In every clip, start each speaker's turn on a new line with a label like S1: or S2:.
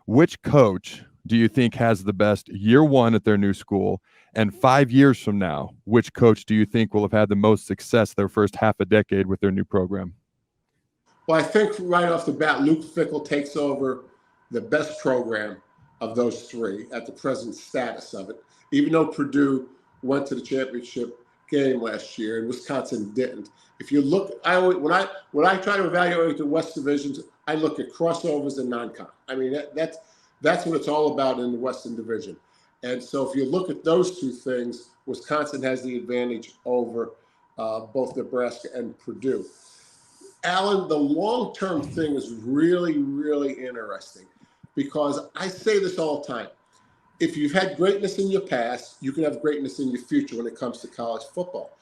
S1: Which coach do you think has the best year one at their new school? And 5 years from now, which coach do you think will have had the most success their first half a decade with their new program?
S2: Well, I think right off the bat, Luke Fickell takes over the best program of those three at the present status of it, even though Purdue went to the championship game last year and Wisconsin didn't. If you look, when I try to evaluate the West divisions, I look at crossovers and non-con. I mean, that's what it's all about in the Western Division. And so if you look at those two things, Wisconsin has the advantage over both Nebraska and Purdue. Alan, the long-term thing is really, really interesting because I say this all the time. If you've had greatness in your past, you can have greatness in your future when it comes to college football.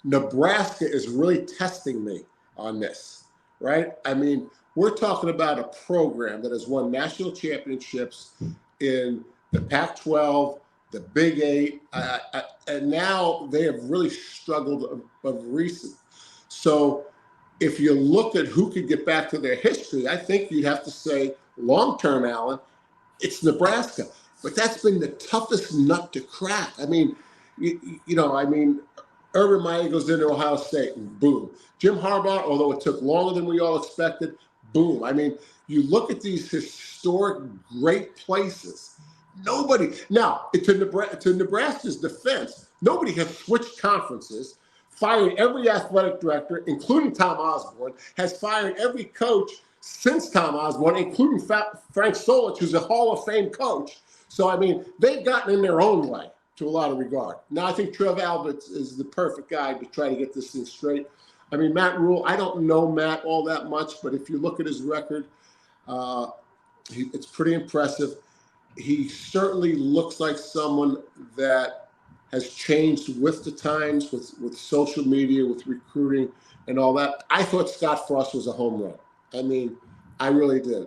S2: Nebraska is really testing me on this, right? I mean, we're talking about a program that has won national championships in the Pac-12, the Big Eight, and now they have really struggled of recent. So if you look at who could get back to their history, I think you'd have to say long-term, Alan, it's Nebraska. But that's been the toughest nut to crack. I mean, Urban Meyer goes into Ohio State and boom. Jim Harbaugh, although it took longer than we all expected, boom. I mean, you look at these historic great places. Nobody, now, to Nebraska's defense, nobody has switched conferences, fired every athletic director, including Tom Osborne, has fired every coach since Tom Osborne, including Frank Solich, who's a Hall of Fame coach. So, I mean, they've gotten in their own way to a lot of regard. Now, I think Trev Alberts is the perfect guy to try to get this thing straight. I mean, Matt Rhule, I don't know Matt all that much, but if you look at his record, it's pretty impressive. He certainly looks like someone that has changed with the times, with social media, with recruiting and all that. I thought Scott Frost was a home run. I mean, I really did.